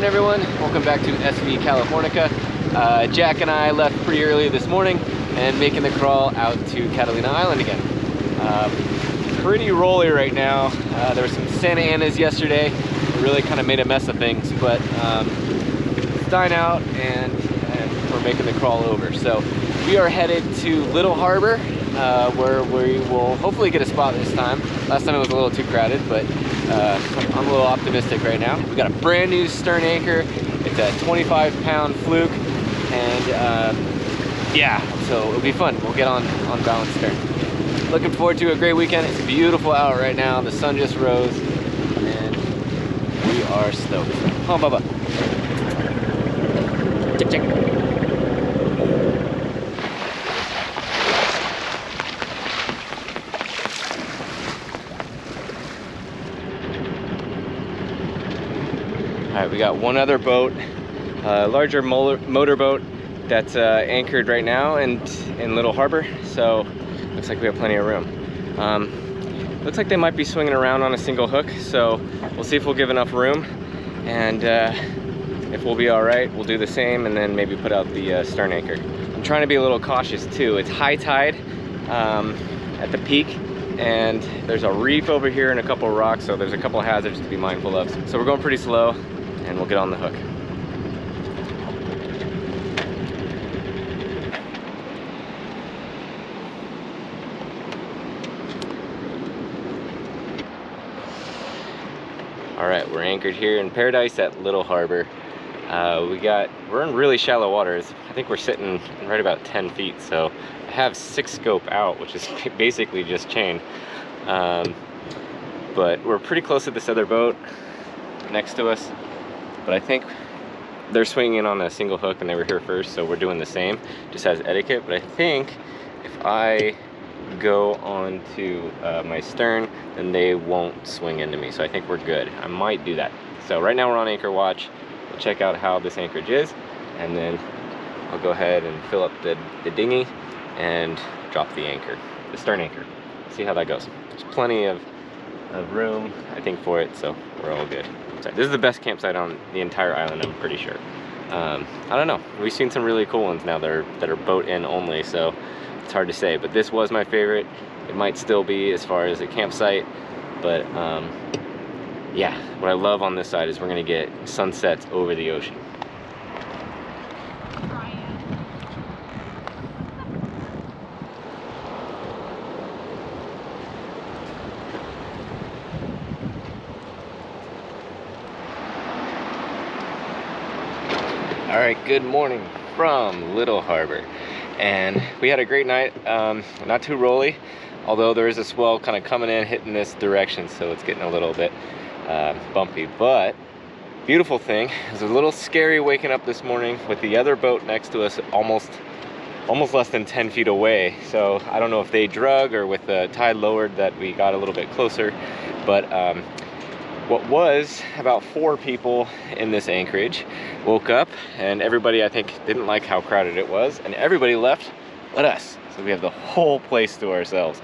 everyone, welcome back to SV Californica. Jack and I left pretty early this morning and making the crawl out to Catalina Island again. Pretty rolly right now. There were some Santa Anas yesterday. It really kind of made a mess of things, but it's dying out and we're making the crawl over. So we are headed to Little Harbor, where we will hopefully get a spot this time. Last time it was a little too crowded, but I'm a little optimistic right now. We got a brand new stern anchor. It's a 25-pound fluke, and yeah, so it'll be fun. We'll get on balance stern. Looking forward to a great weekend. It's beautiful out right now. The sun just rose, and we are stoked. Come on, Bubba. Check, check. All right, we got one other boat, a larger motorboat that's anchored right now and in Little Harbor, so looks like we have plenty of room. Looks like they might be swinging around on a single hook, so we'll see if we'll give enough room, and if we'll be all right, we'll do the same and then maybe put out the stern anchor. I'm trying to be a little cautious too. It's high tide at the peak, and there's a reef over here and a couple of rocks, so there's a couple of hazards to be mindful of. So we're going pretty slow, and we'll get on the hook. All right, we're anchored here in Paradise at Little Harbor. We're in really shallow waters. I think we're sitting right about 10 feet, so I have 6 scope out, which is basically just chain. But we're pretty close to this other boat next to us. But I think they're swinging in on a single hook and they were here first, so we're doing the same, just as etiquette. But I think if I go on to my stern, then they won't swing into me. So I think we're good. I might do that. So right now we're on anchor watch. We'll check out how this anchorage is, and then I'll go ahead and fill up the dinghy and drop the anchor, the stern anchor. See how that goes. There's plenty of room, I think, for it, so we're all good. So this is the best campsite on the entire island, I'm pretty sure. I don't know. We've seen some really cool ones now that are boat in only, so it's hard to say. But this was my favorite. It might still be as far as a campsite, but yeah, what I love on this side is we're gonna get sunsets over the ocean. All right, good morning from Little Harbor, and we had a great night. Not too rolly, although there is a swell kind of coming in, hitting this direction, so it's getting a little bit bumpy. But beautiful thing. It was a little scary waking up this morning with the other boat next to us, almost less than 10 feet away. So I don't know if they drug or with the tide lowered that we got a little bit closer, but what was about 4 people in this anchorage woke up, and everybody, I think, didn't like how crowded it was, and everybody left but us. So we have the whole place to ourselves.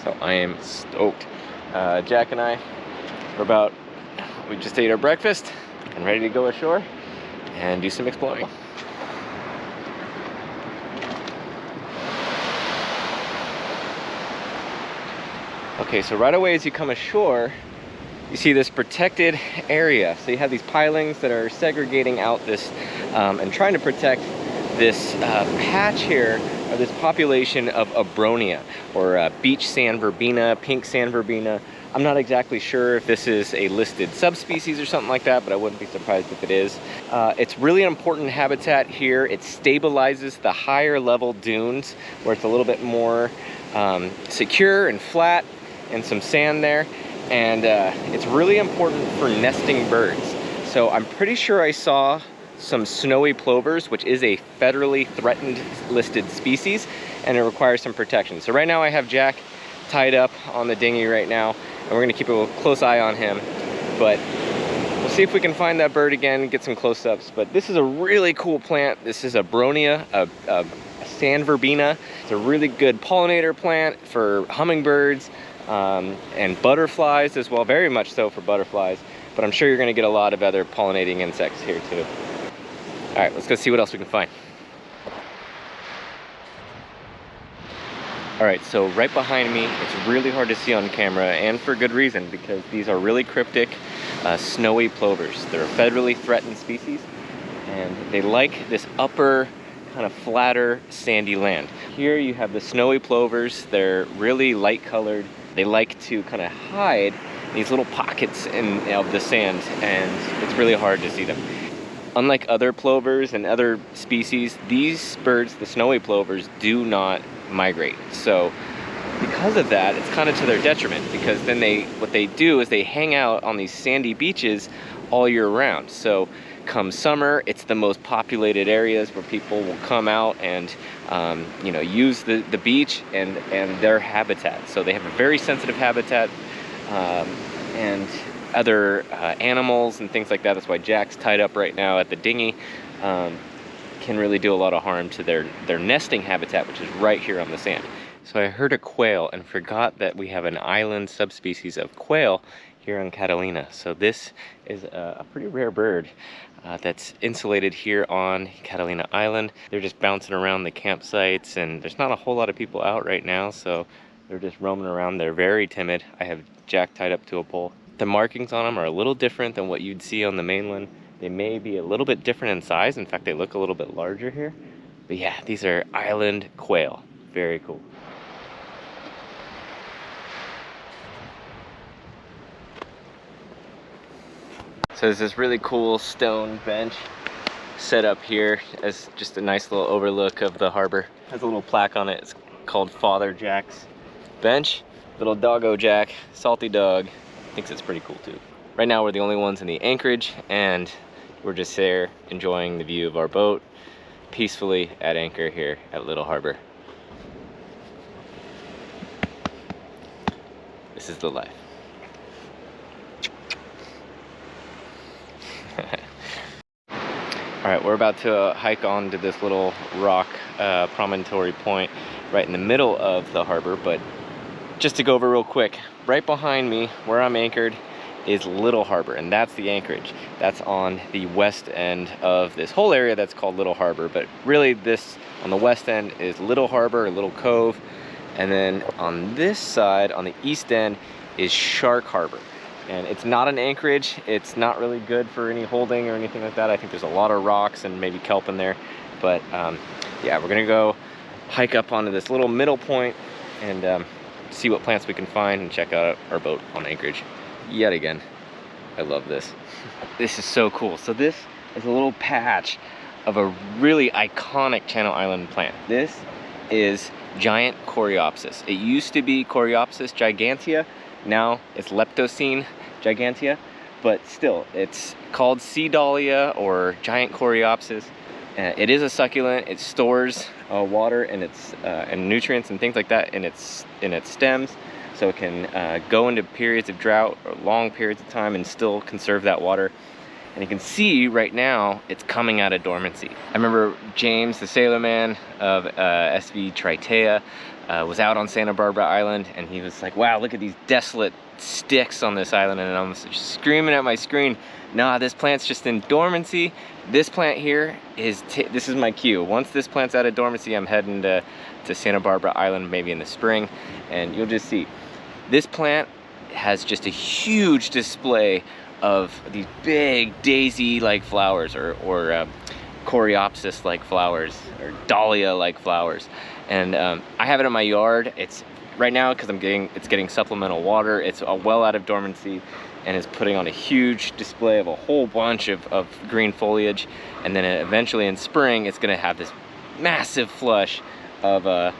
So I am stoked. Jack and I are we just ate our breakfast and ready to go ashore and do some exploring. Okay, so right away as you come ashore, you see this protected area. So you have these pilings that are segregating out this and trying to protect this patch here, or this population of Abronia, or beach sand verbena, pink sand verbena. I'm not exactly sure if this is a listed subspecies or something like that, but I wouldn't be surprised if it is. It's really an important habitat here. It stabilizes the higher level dunes where it's a little bit more secure and flat and some sand there. And it's really important for nesting birds. So I'm pretty sure I saw some snowy plovers, which is a federally threatened listed species, and it requires some protection. So right now I have Jack tied up on the dinghy right now, and we're gonna keep a close eye on him. But we'll see if we can find that bird again, get some close-ups. But this is a really cool plant. This is Abronia, a sand verbena. It's a really good pollinator plant for hummingbirds and butterflies as well, very much so for butterflies. but I'm sure you're gonna get a lot of other pollinating insects here too. All right, let's go see what else we can find. All right, so right behind me, it's really hard to see on camera, and for good reason, because these are really cryptic snowy plovers. They're a federally threatened species, and they like this upper, kind of flatter, sandy land. Here you have the snowy plovers. They're really light colored. They like to kind of hide these little pockets of the sand, and it's really hard to see them. Unlike other plovers and other species, these birds, the snowy plovers, do not migrate. So because of that, it's kind of to their detriment, because then what they do is they hang out on these sandy beaches all year round. So come summer, it's the most populated areas where people will come out and you know, use the beach and their habitat. So they have a very sensitive habitat, and other animals and things like that. That's why Jack's tied up right now at the dinghy. Can really do a lot of harm to their nesting habitat, which is right here on the sand. So I heard a quail and forgot that we have an island subspecies of quail here on Catalina. So this is a pretty rare bird that's insulated here on Catalina Island. They're just bouncing around the campsites, and there's not a whole lot of people out right now, so they're just roaming around. They're very timid. I have Jack tied up to a pole. The markings on them are a little different than what you'd see on the mainland. They may be a little bit different in size. In fact, they look a little bit larger here. But yeah, these are island quail. Very cool. So there's this really cool stone bench set up here as just a nice little overlook of the harbor. It has a little plaque on it. It's called Father Jack's Bench. Little doggo Jack, salty dog, thinks it's pretty cool too. Right now we're the only ones in the anchorage, and we're just there enjoying the view of our boat peacefully at anchor here at Little Harbor. This is the life. All right, we're about to hike on to this little rock promontory point right in the middle of the harbor, but just to go over real quick, right behind me where I'm anchored is Little Harbor, and that's the anchorage. That's on the west end of this whole area that's called Little Harbor, but really this on the west end is Little Harbor, a little cove, and then on this side, on the east end, is Shark Harbor. And it's not an anchorage. It's not really good for any holding or anything like that. I think there's a lot of rocks and maybe kelp in there, but yeah, we're gonna go hike up onto this little middle point and see what plants we can find and check out our boat on anchorage yet again. I love this. This is so cool. So this is a little patch of a really iconic Channel Island plant. This is giant Coreopsis. It used to be Coreopsis gigantea. Now it's Leptosyne gigantea, but still it's called Sea Dahlia or giant Coreopsis. It is a succulent. It stores water and and nutrients and things like that in its stems, so it can go into periods of drought or long periods of time and still conserve that water. And you can see right now it's coming out of dormancy. I remember James, the sailorman of SV Tritea, was out on Santa Barbara Island, and he was like, wow, look at these desolate sticks on this island. And I'm screaming at my screen, nah, this plant's just in dormancy. This plant here is, this is my cue. Once this plant's out of dormancy, I'm heading to Santa Barbara Island, maybe in the spring, and you'll just see. This plant has just a huge display of these big daisy-like flowers, or Coreopsis-like flowers, or dahlia-like flowers. And I have it in my yard. It's right now because it's getting supplemental water. It's well out of dormancy, and is putting on a huge display of a whole bunch of green foliage. And then eventually in spring, it's going to have this massive flush of a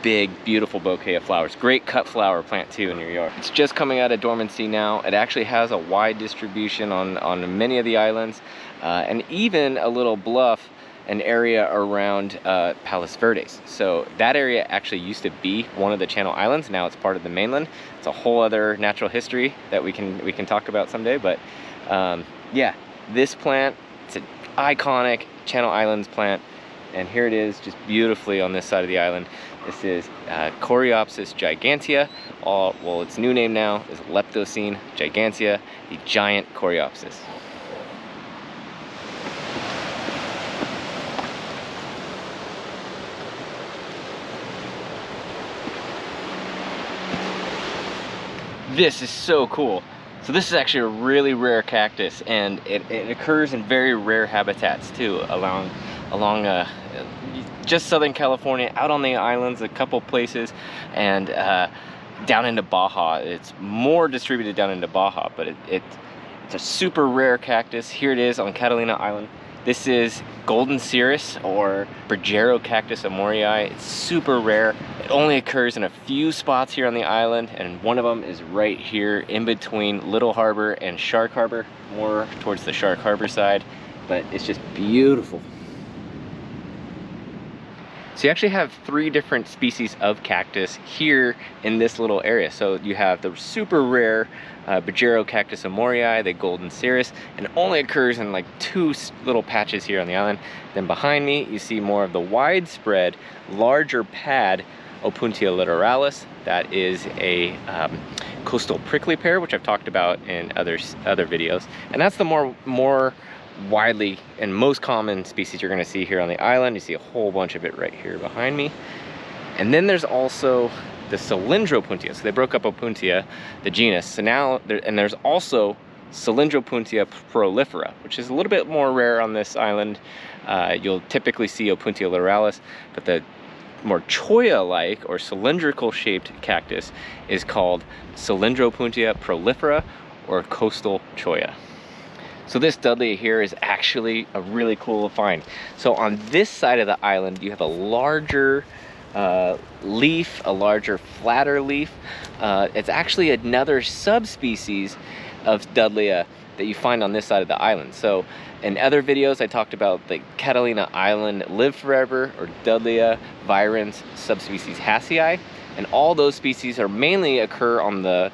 big, beautiful bouquet of flowers. Great cut flower plant too in your yard. It's just coming out of dormancy now. It actually has a wide distribution on many of the islands, and even a little bluff, an area around Palos Verdes. So that area actually used to be one of the Channel Islands. Now it's part of the mainland. It's a whole other natural history that we can talk about someday. But yeah, this plant, it's an iconic Channel Islands plant, and here it is, just beautifully on this side of the island. This is Coreopsis gigantea. Well, its new name now is Leptosyne gigantea, the giant Coreopsis. This is so cool. So this is actually a really rare cactus, and it occurs in very rare habitats too, along just Southern California, out on the islands, a couple places, and down into Baja. It's more distributed down into Baja, but it's a super rare cactus. Here it is on Catalina Island. This is golden Cirrus, or Bergerocactus emoryi. It's super rare. It only occurs in a few spots here on the island, and one of them is right here in between Little Harbor and Shark Harbor, more towards the Shark Harbor side, but it's just beautiful. So you actually have 3 different species of cactus here in this little area. So you have the super rare Bergerocactus emoryi, the golden Cirrus, and it only occurs in like 2 little patches here on the island. Then behind me, you see more of the widespread, larger pad Opuntia littoralis. That is a coastal prickly pear, which I've talked about in other videos, and that's the more widely and most common species you're going to see here on the island. You see a whole bunch of it right here behind me. And then there's also the Cylindropuntia. So they broke up Opuntia, the genus. So now, there's also Cylindropuntia prolifera, which is a little bit more rare on this island. You'll typically see Opuntia littoralis, but the more cholla-like or cylindrical shaped cactus is called Cylindropuntia prolifera, or coastal cholla. So this Dudley here is actually a really cool find. So on this side of the island, you have a larger leaf, a larger, flatter leaf. It's actually another subspecies of Dudleya that you find on this side of the island. So in other videos, I talked about the Catalina Island live forever, or Dudleya virens subspecies Hassii, and all those species are mainly occur on the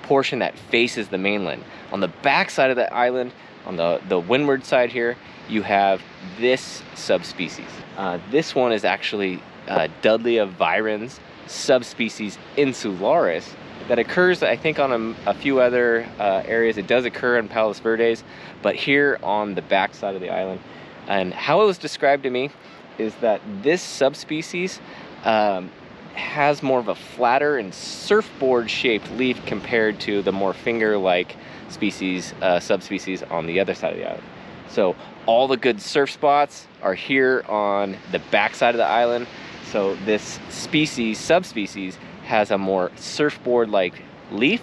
portion that faces the mainland. On the back side of the island, on the windward side here, you have this subspecies. This one is actually Dudleya virens subspecies insularis that occurs, I think, on a few other areas. It does occur in Palos Verdes, but here on the back side of the island. And how it was described to me is that this subspecies has more of a flatter and surfboard shaped leaf compared to the more finger-like species, subspecies on the other side of the island. So all the good surf spots are here on the back side of the island. So this species, subspecies, has a more surfboard-like leaf.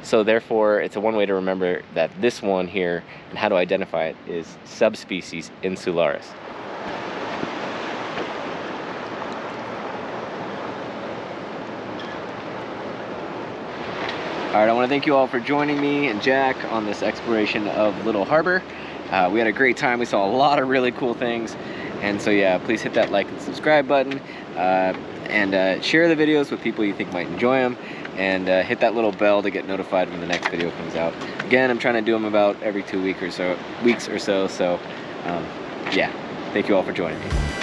So therefore, it's one way to remember that this one here, and how to identify it, is subspecies insularis. All right, I want to thank you all for joining me and Jack on this exploration of Little Harbor. We had a great time. We saw a lot of really cool things. And so yeah, please hit that like and subscribe button, and share the videos with people you think might enjoy them, and hit that little bell to get notified when the next video comes out. Again, I'm trying to do them about every 2 weeks or so. So yeah, thank you all for joining me.